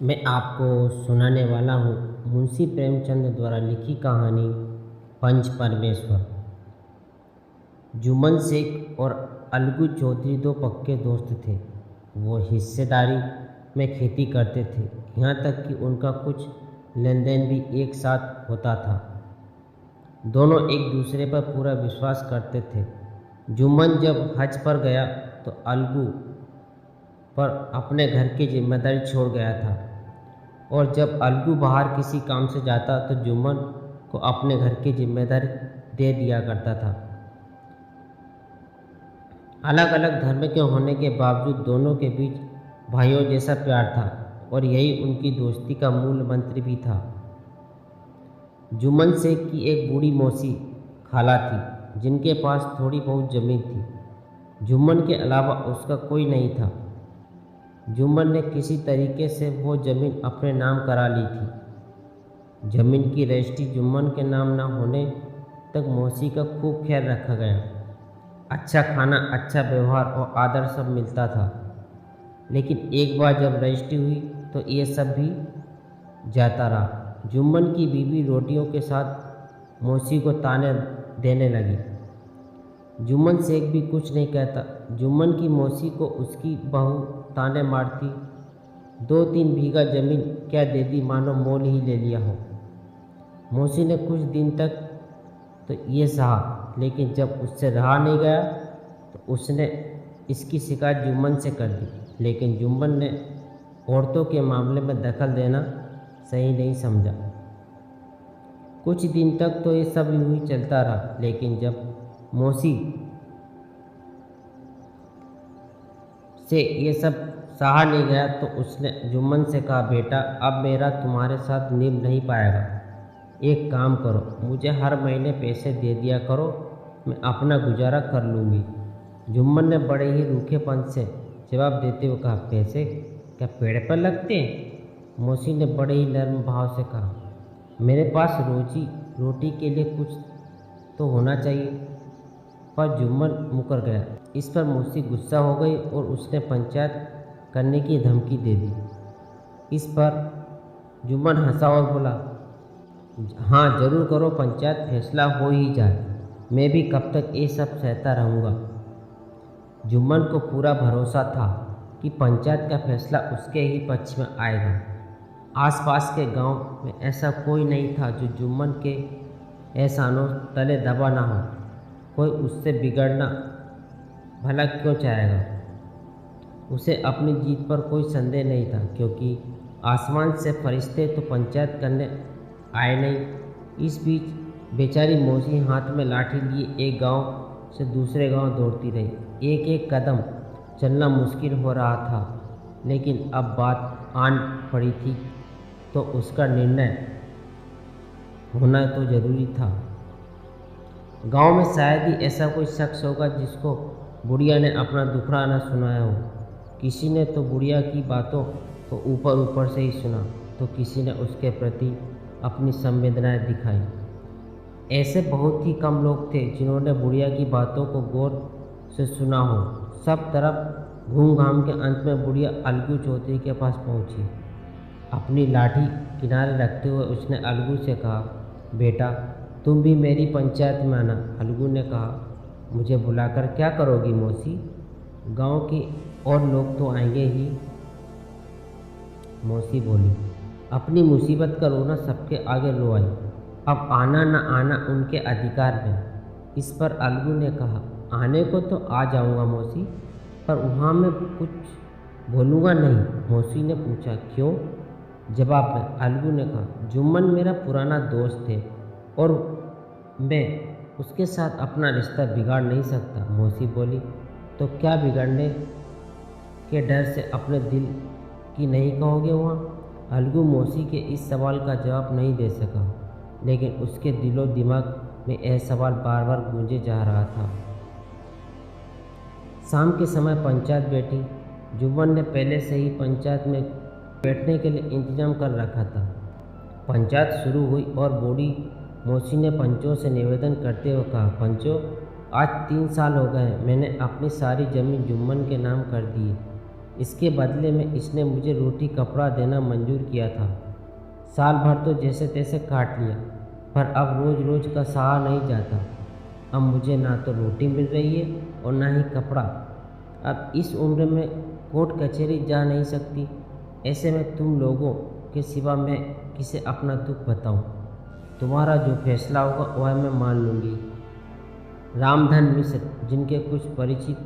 मैं आपको सुनाने वाला हूँ मुंशी प्रेमचंद द्वारा लिखी कहानी पंच परमेश्वर। जुम्मन शेख और अलगू चौधरी दो पक्के दोस्त थे। वो हिस्सेदारी में खेती करते थे, यहाँ तक कि उनका कुछ लेन देन भी एक साथ होता था। दोनों एक दूसरे पर पूरा विश्वास करते थे। जुम्मन जब हज पर गया तो अलगू पर अपने घर की जिम्मेदारी छोड़ गया था, और जब अलगू बाहर किसी काम से जाता तो जुम्मन को अपने घर की जिम्मेदारी दे दिया करता था। अलग अलग धर्म के होने के बावजूद दोनों के बीच भाइयों जैसा प्यार था, और यही उनकी दोस्ती का मूल मंत्र भी था। जुम्मन शेख की एक बूढ़ी मौसी खाला थी, जिनके पास थोड़ी बहुत जमीन थी। जुम्मन के अलावा उसका कोई नहीं था। जुम्मन ने किसी तरीके से वो ज़मीन अपने नाम करा ली थी। ज़मीन की रजिस्ट्री जुम्मन के नाम न होने तक मौसी का खूब ख्याल रखा गया। अच्छा खाना, अच्छा व्यवहार और आदर सब मिलता था। लेकिन एक बार जब रजिस्ट्री हुई तो ये सब भी जाता रहा। जुम्मन की बीवी रोटियों के साथ मौसी को ताने देने लगी। जुम्मन शेख भी कुछ नहीं कहता। जुम्मन की मौसी को उसकी बहू ताने मारती, 2-3 बीघा ज़मीन क्या दे दी, मानो मोल ही ले लिया हो। मौसी ने कुछ दिन तक तो ये सहा, लेकिन जब उससे रहा नहीं गया तो उसने इसकी शिकायत जुम्मन से कर दी। लेकिन जुम्मन ने औरतों के मामले में दखल देना सही नहीं समझा। कुछ दिन तक तो ये सब यूँ ही चलता रहा, लेकिन जब मौसी से ये सब सहा नहीं गया तो उसने जुम्मन से कहा, बेटा अब मेरा तुम्हारे साथ निभ नहीं पाएगा। एक काम करो, मुझे हर महीने पैसे दे दिया करो, मैं अपना गुजारा कर लूँगी। जुम्मन ने बड़े ही रूखेपन से जवाब देते हुए कहा, पैसे क्या पेड़ पर लगते हैं? मौसी ने बड़े ही नर्म भाव से कहा, मेरे पास रोटी के लिए कुछ तो होना चाहिए। पर जुम्मन मुकर गया। इस पर मौसी गुस्सा हो गई और उसने पंचायत करने की धमकी दे दी। इस पर जुम्मन हंसा और बोला, हाँ ज़रूर करो, पंचायत फैसला हो ही जाए, मैं भी कब तक ये सब सहता रहूँगा। जुम्मन को पूरा भरोसा था कि पंचायत का फैसला उसके ही पक्ष में आएगा। आसपास के गांव में ऐसा कोई नहीं था जो जुम्मन के एहसानों तले दबा ना हो। कोई उससे बिगड़ना भला क्यों चाहेगा? उसे अपनी जीत पर कोई संदेह नहीं था, क्योंकि आसमान से फरिश्ते तो पंचायत करने आए नहीं। इस बीच बेचारी मौसी हाथ में लाठी लिए एक गांव से दूसरे गांव दौड़ती रही। एक एक कदम चलना मुश्किल हो रहा था, लेकिन अब बात आन पड़ी थी तो उसका निर्णय होना तो ज़रूरी था। गांव में शायद ही ऐसा कोई शख्स होगा जिसको बुढ़िया ने अपना दुखड़ा न सुनाया हो। किसी ने तो बुढ़िया की बातों को ऊपर ऊपर से ही सुना, तो किसी ने उसके प्रति अपनी संवेदनाएं दिखाई। ऐसे बहुत ही कम लोग थे जिन्होंने बुढ़िया की बातों को गौर से सुना हो। सब तरफ घूम घाम के अंत में बुढ़िया अलगू चौधरी के पास पहुंची। अपनी लाठी किनारे रखते हुए उसने अलगू से कहा, बेटा तुम भी मेरी पंचायत में आना। अलगू ने कहा, मुझे बुलाकर क्या करोगी मौसी? गांव के और लोग तो आएंगे ही। मौसी बोली, अपनी मुसीबत का रोना सबके आगे रो आई। अब आना न आना उनके अधिकार में। इस पर अलगू ने कहा, आने को तो आ जाऊंगा मौसी, पर वहाँ मैं कुछ बोलूँगा नहीं। मौसी ने पूछा, क्यों? जवाब में अलगू ने कहा, जुम्मन मेरा पुराना दोस्त है और मैं उसके साथ अपना रिश्ता बिगाड़ नहीं सकता। मौसी बोली, तो क्या बिगड़ने के डर से अपने दिल की नहीं कहोगे वहाँ? अलगू मौसी के इस सवाल का जवाब नहीं दे सका, लेकिन उसके दिलो दिमाग में यह सवाल बार बार गूंजे जा रहा था। शाम के समय पंचायत बैठी। जुम्मन ने पहले से ही पंचायत में बैठने के लिए इंतजाम कर रखा था। पंचायत शुरू हुई और बूढ़ी मौसी ने पंचों से निवेदन करते हुए कहा, पंचों आज 3 साल हो गए, मैंने अपनी सारी ज़मीन जुम्मन के नाम कर दी है। इसके बदले में इसने मुझे रोटी कपड़ा देना मंजूर किया था। साल भर तो जैसे तैसे काट लिया, पर अब रोज़ रोज़ का सहा नहीं जाता। अब मुझे ना तो रोटी मिल रही है और ना ही कपड़ा। अब इस उम्र में कोर्ट कचहरी जा नहीं सकती। ऐसे में तुम लोगों के सिवा मैं किसे अपना दुख बताऊं? तुम्हारा जो फैसला होगा वह मैं मान लूँगी। रामधन मिश्र, जिनके कुछ परिचित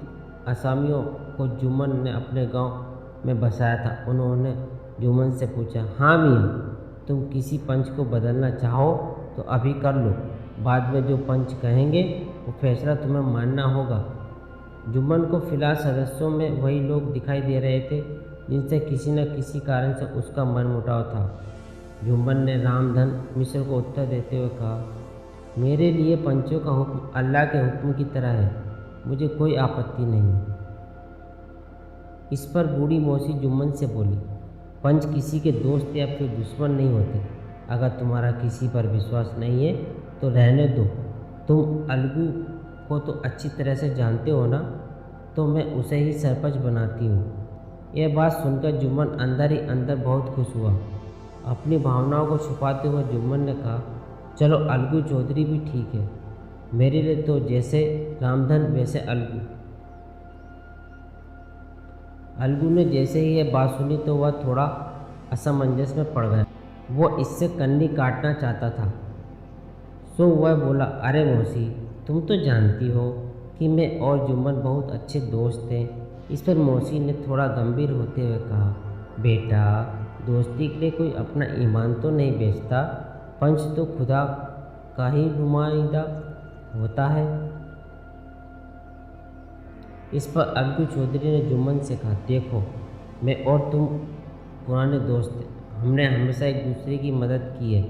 असामियों को जुम्मन ने अपने गांव में बसाया था, उन्होंने जुम्मन से पूछा, हाँ मियाँ, तुम किसी पंच को बदलना चाहो तो अभी कर लो। बाद में जो पंच कहेंगे वो फैसला तुम्हें मानना होगा। जुम्मन को फिलहाल सदस्यों में वही लोग दिखाई दे रहे थे जिनसे किसी न किसी कारण से उसका मनमुटाव था। जुम्मन ने रामधन मिश्र को उत्तर देते हुए कहा, मेरे लिए पंचों का हुक्म अल्लाह के हुक्म की तरह है, मुझे कोई आपत्ति नहीं। इस पर बूढ़ी मौसी जुम्मन से बोली, पंच किसी के दोस्त या फिर दुश्मन नहीं होते। अगर तुम्हारा किसी पर विश्वास नहीं है तो रहने दो। तुम अलगू को तो अच्छी तरह से जानते हो ना, तो मैं उसे ही सरपंच बनाती हूँ। यह बात सुनकर जुम्मन अंदर ही अंदर बहुत खुश हुआ। अपनी भावनाओं को छुपाते हुए जुम्मन ने कहा, चलो अलगू चौधरी भी ठीक है, मेरे लिए तो जैसे रामधन वैसे अलगू। अलगू ने जैसे ही यह बात सुनी तो वह थोड़ा असमंजस में पड़ गया। वो इससे कन्नी काटना चाहता था, सो वह बोला, अरे मौसी, तुम तो जानती हो कि मैं और जुम्मन बहुत अच्छे दोस्त हैं। इस पर मौसी ने थोड़ा गंभीर होते हुए कहा, बेटा, दोस्ती के लिए कोई अपना ईमान तो नहीं बेचता। पंच तो खुदा का ही नुमाइंदा होता है। इस पर अलगू चौधरी ने जुम्मन से कहा, देखो, मैं और तुम पुराने दोस्त हैं, हमने हमेशा एक दूसरे की मदद की है,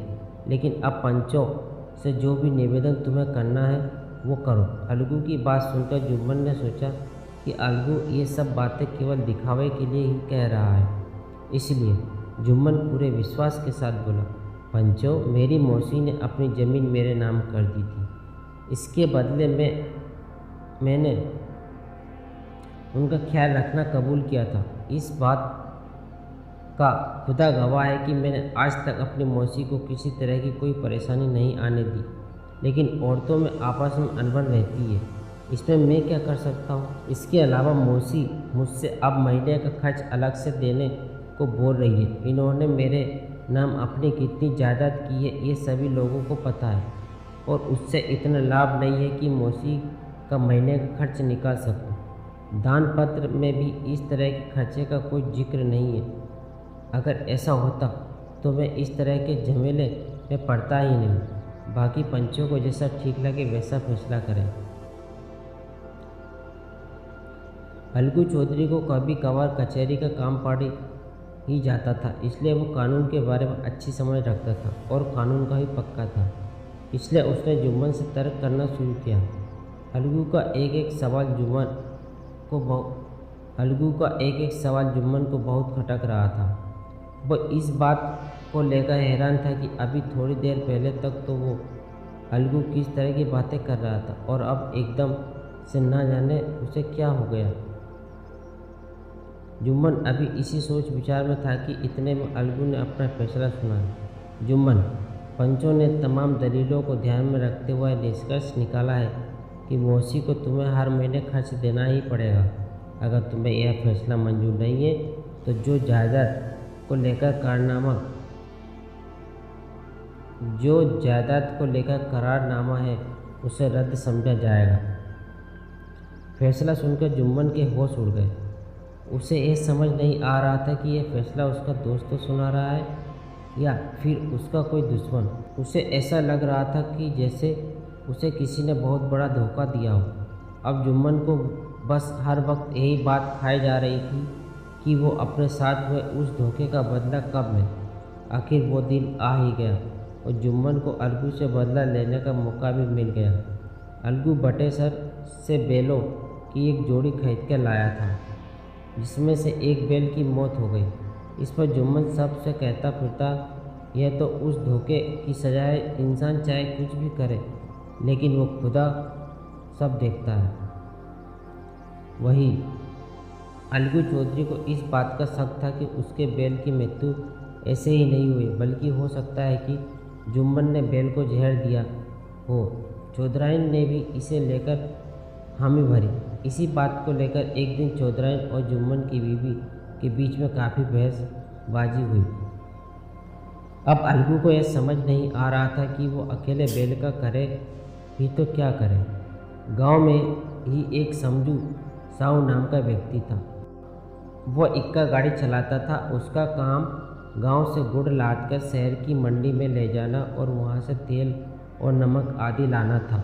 लेकिन अब पंचों से जो भी निवेदन तुम्हें करना है वो करो। अलगू की बात सुनकर जुम्मन ने सोचा कि अलगू ये सब बातें केवल दिखावे के लिए ही कह रहा है, इसलिए जुम्मन पूरे विश्वास के साथ बोला, पंचों, मेरी मौसी ने अपनी ज़मीन मेरे नाम कर दी थी। इसके बदले में मैंने उनका ख्याल रखना कबूल किया था। इस बात का खुदा गवाह है कि मैंने आज तक अपनी मौसी को किसी तरह की कोई परेशानी नहीं आने दी। लेकिन औरतों में आपस में अनबन रहती है, इसमें मैं क्या कर सकता हूँ? इसके अलावा मौसी मुझसे अब महीने का खर्च अलग से देने को बोल रही है। इन्होंने मेरे नाम अपनी कितनी जायदाद की है ये सभी लोगों को पता है, और उससे इतना लाभ नहीं है कि मौसी का महीने का खर्च निकाल सकूं। दान पत्र में भी इस तरह के खर्चे का कोई जिक्र नहीं है। अगर ऐसा होता तो मैं इस तरह के झमेले में पड़ता ही नहीं। बाकी पंचों को जैसा ठीक लगे वैसा फैसला करें। अलगू चौधरी को कभी कभार कचहरी का काम पड़ ही जाता था, इसलिए वो कानून के बारे में अच्छी समझ रखता था और कानून का ही पक्का था। इसलिए उसने जुम्मन से तर्क करना शुरू किया। अलगू का एक एक सवाल जुम्मन को बहुत खटक रहा था। वो इस बात को लेकर हैरान था कि अभी थोड़ी देर पहले तक तो वो अलगू किस तरह की बातें कर रहा था, और अब एकदम से ना जाने उसे क्या हो गया। जुम्मन अभी इसी सोच विचार में था कि इतने में अलगू ने अपना फैसला सुनाया। जुम्मन, पंचों ने तमाम दलीलों को ध्यान में रखते हुए निष्कर्ष निकाला है कि मौसी को तुम्हें हर महीने खर्च देना ही पड़ेगा। अगर तुम्हें यह फैसला मंजूर नहीं है तो जो जायदाद को लेकर करारनामा है उसे रद्द समझा जाएगा। फैसला सुनकर जुम्मन के होश उड़ गए। उसे यह समझ नहीं आ रहा था कि यह फैसला उसका दोस्त तो सुना रहा है या फिर उसका कोई दुश्मन। उसे ऐसा लग रहा था कि जैसे उसे किसी ने बहुत बड़ा धोखा दिया हो। अब जुम्मन को बस हर वक्त यही बात खाई जा रही थी कि वो अपने साथ हुए उस धोखे का बदला कब ले। आखिर वो दिन आ ही गया और जुम्मन को अलगू से बदला लेने का मौका भी मिल गया। अलगू बटेसर से बैलों की एक जोड़ी खरीद कर लाया था, जिसमें से एक बैल की मौत हो गई। इस पर जुम्मन सबसे कहता फिरता, यह तो उस धोखे की सजा है। इंसान चाहे कुछ भी करे, लेकिन वो खुदा सब देखता है। वही अलगू चौधरी को इस बात का शक था कि उसके बैल की मृत्यु ऐसे ही नहीं हुई, बल्कि हो सकता है कि जुम्मन ने बैल को जहर दिया हो। चौधराइन ने भी इसे लेकर हामी भरी। इसी बात को लेकर एक दिन चौधराइन और जुम्मन की बीवी के बीच में काफ़ी बहसबाजी हुई। अब अलगू को यह समझ नहीं आ रहा था कि वो अकेले बैल का करे भी तो क्या करे। गांव में ही एक समझू साहू नाम का व्यक्ति था। वह इक्का गाड़ी चलाता था। उसका काम गांव से गुड़ लाद कर शहर की मंडी में ले जाना और वहां से तेल और नमक आदि लाना था।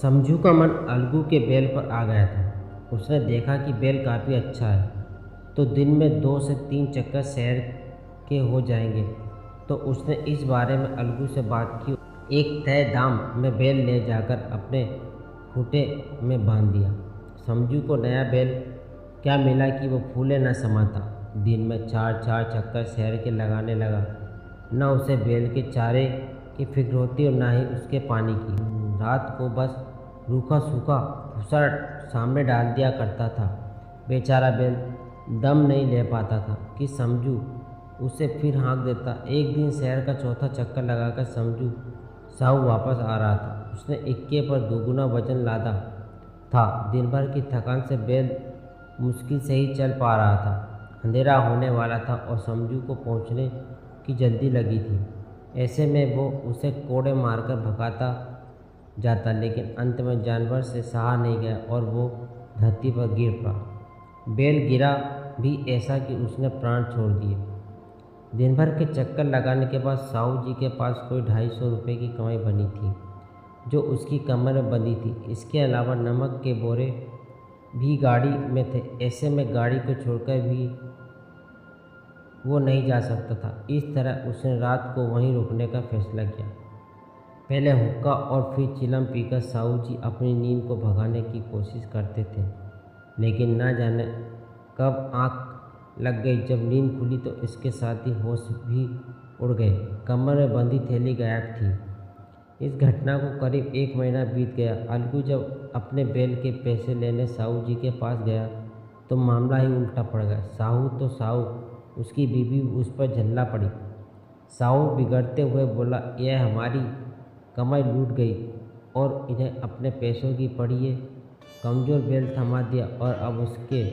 समझू का मन अलगू के बैल पर आ गया था। उसने देखा कि बैल काफ़ी अच्छा है, तो दिन में 2 से 3 चक्कर शहर के हो जाएंगे। तो उसने इस बारे में अलगू से बात की। एक तय दाम में बैल ले जाकर अपने खूंटे में बांध दिया। समझू को नया बैल क्या मिला कि वो फूले न समाता। दिन में 4-4 चक्कर शहर के लगाने लगा। न उसे बैल के चारे की फिक्र होती और ना ही उसके पानी की। रात को बस रूखा सूखा भूसा सामने डाल दिया करता था। बेचारा बैल दम नहीं ले पाता था कि समझू उसे फिर हाँक देता। एक दिन शहर का चौथा चक्कर लगाकर समझू साहू वापस आ रहा था। उसने इक्के पर दोगुना वजन लादा था। दिन भर की थकान से बैल मुश्किल से ही चल पा रहा था। अंधेरा होने वाला था और समझू को पहुंचने की जल्दी लगी थी। ऐसे में वो उसे कोड़े मारकर भगाता जाता, लेकिन अंत में जानवर से सहा नहीं गया और वो धरती पर गिर पड़ा। बैल गिरा भी ऐसा कि उसने प्राण छोड़ दिए। दिन भर के चक्कर लगाने के बाद साहू जी के पास कोई 250 रुपये की कमाई बनी थी, जो उसकी कमर में बंधी थी। इसके अलावा नमक के बोरे भी गाड़ी में थे। ऐसे में गाड़ी को छोड़कर भी वो नहीं जा सकता था। इस तरह उसने रात को वहीं रुकने का फैसला किया। पहले हुक्का और फिर चिलम पीकर साहू जी अपनी नींद को भगाने की कोशिश करते थे, लेकिन ना जाने कब आँख लग गई। जब नींद खुली तो इसके साथ ही होश भी उड़ गए। कमर में बंधी थैली गायब थी। इस घटना को करीब 1 महीना बीत गया। अलगू जब अपने बैल के पैसे लेने साहू जी के पास गया तो मामला ही उल्टा पड़ गया। साहू तो साहू, उसकी बीवी उस पर झल्ला पड़ी। साहू बिगड़ते हुए बोला, यह हमारी कमाई लूट गई और इन्हें अपने पैसों की पड़ी है। कमज़ोर बैल थमा दिया और अब उसके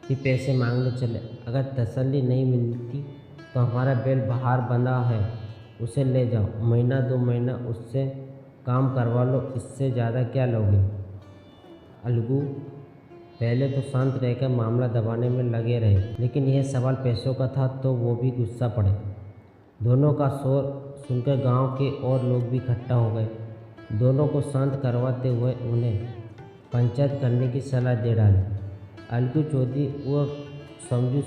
भी पैसे मांगने चले। अगर तसल्ली नहीं मिलती तो हमारा बैल बाहर बंधा है, उसे ले जाओ। महीना 2 महीना उससे काम करवा लो, इससे ज़्यादा क्या लोगे। अलगू पहले तो शांत रहकर मामला दबाने में लगे रहे, लेकिन यह सवाल पैसों का था तो वो भी गुस्सा पड़े। दोनों का शोर सुनकर गांव के और लोग भी इकट्ठा हो गए। दोनों को शांत करवाते हुए उन्हें पंचायत करने की सलाह दे डाली। अलगू चौधरी और समझू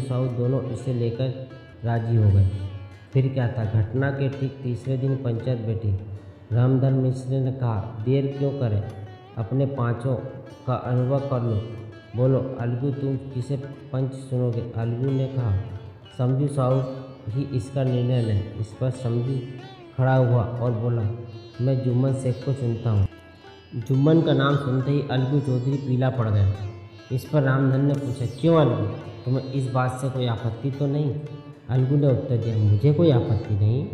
साहू दोनों इसे लेकर राजी हो गए। फिर क्या था, घटना के ठीक तीसरे दिन पंचायत बैठी। रामधन मिश्र ने कहा, देर क्यों करें, अपने पांचों का अनुभव कर लो। बोलो अलगू, तुम किसे पंच सुनोगे। अलगू ने कहा, समझू साहू ही इसका निर्णय लें। इस पर समझू खड़ा हुआ और बोला, मैं जुम्मन शेख को चुनता हूँ। जुम्मन का नाम सुनते ही अलगू चौधरी पीला पड़ गया। इस पर रामधन ने पूछा, क्यों अलगू, तुम्हें इस बात से कोई आपत्ति तो नहीं। अलगू ने उत्तर दिया, मुझे कोई आपत्ति नहीं।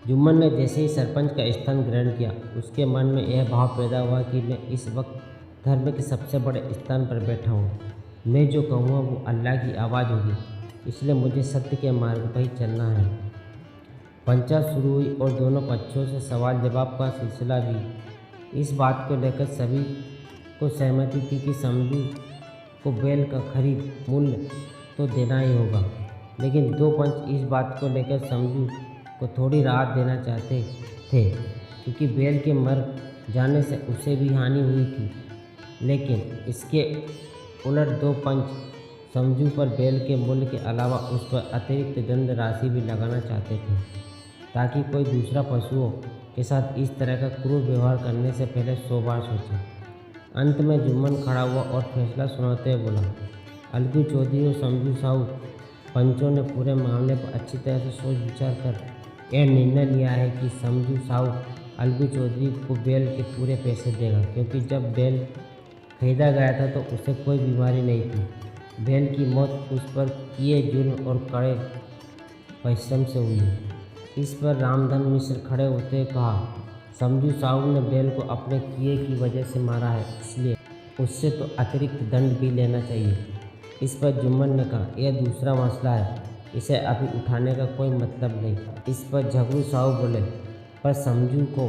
जुम्मन ने जैसे ही सरपंच का स्थान ग्रहण किया, उसके मन में यह भाव पैदा हुआ कि मैं इस वक्त धर्म के सबसे बड़े स्थान पर बैठा हूँ। मैं जो कहूँगा वो अल्लाह की आवाज़ होगी, इसलिए मुझे सत्य के मार्ग पर ही चलना है। पंचायत शुरू हुई और दोनों पक्षों से सवाल जवाब का सिलसिला भी। इस बात को लेकर सभी को सहमति थी कि समझू को बैल का खरीद मूल्य तो देना ही होगा, लेकिन 2 पंच इस बात को लेकर समझू को थोड़ी राहत देना चाहते थे, क्योंकि बैल के मर जाने से उसे भी हानि हुई थी। लेकिन इसके उलट 2 पंच समझू पर बैल के मूल्य के अलावा उस पर अतिरिक्त दंड राशि भी लगाना चाहते थे, ताकि कोई दूसरा पशुओं के साथ इस तरह का क्रूर व्यवहार करने से पहले 100 बार सोचे। अंत में जुम्मन खड़ा हुआ और फैसला सुनाते हुए बोला, अलगू चौधरी और समझू साहू पंचों ने पूरे मामले पर अच्छी तरह से सोच विचार कर यह निर्णय लिया है कि समझू साहू अलगू चौधरी को बैल के पूरे पैसे देगा, क्योंकि जब बैल खरीदा गया था तो उसे कोई बीमारी नहीं थी। बैल की मौत उस पर किए जुल्म और कड़े परिश्रम से हुई है। इस पर रामधन मिश्र खड़े होते हुए कहा, समझू साहू ने बैल को अपने किए की वजह से मारा है, इसलिए उससे तो अतिरिक्त दंड भी लेना चाहिए। इस पर जुम्मन ने कहा, यह दूसरा मसला है, इसे अभी उठाने का कोई मतलब नहीं। इस पर झगड़ू साहू बोले, पर समझू को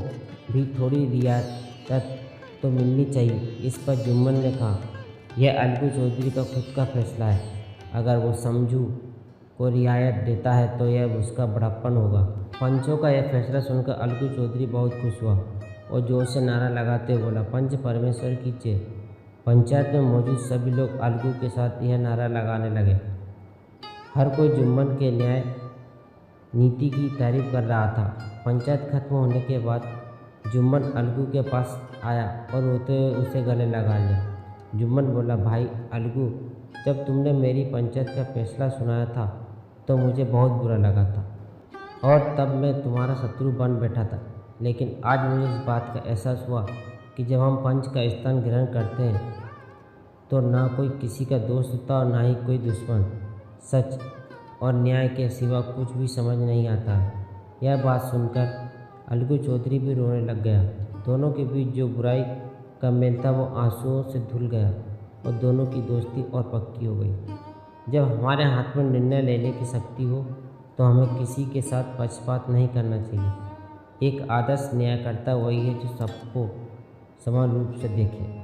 भी थोड़ी रियायत तो मिलनी चाहिए। इस पर जुम्मन ने कहा, यह अलगू चौधरी का खुद का फैसला है, अगर वो समझू को रियायत देता है तो यह उसका बड़प्पन होगा। पंचों का यह फैसला सुनकर अलगू चौधरी बहुत खुश हुआ और जोर से नारा लगाते हुए बोला, पंच परमेश्वर की जय। पंचायत में मौजूद सभी लोग अलगू के साथ यह नारा लगाने लगे। हर कोई जुम्मन के न्याय नीति की तारीफ कर रहा था। पंचायत खत्म होने के बाद जुम्मन अलगू के पास आया और रोते हुए उसे गले लगा लिया। जुम्मन बोला, भाई अलगू, जब तुमने मेरी पंचायत का फैसला सुनाया था तो मुझे बहुत बुरा लगा था और तब मैं तुम्हारा शत्रु बन बैठा था, लेकिन आज मुझे इस बात का एहसास हुआ कि जब हम पंच का स्थान ग्रहण करते हैं तो ना कोई किसी का दोस्त होता और ना ही कोई दुश्मन। सच और न्याय के सिवा कुछ भी समझ नहीं आता है। यह बात सुनकर अलगू चौधरी भी रोने लग गया। दोनों के बीच जो बुराई का मेल था वो आंसुओं से धुल गया और दोनों की दोस्ती और पक्की हो गई। जब हमारे हाथ में निर्णय लेने की शक्ति हो तो हमें किसी के साथ पक्षपात नहीं करना चाहिए। एक आदर्श न्यायकर्ता वही है जो सबको समान रूप से देखे।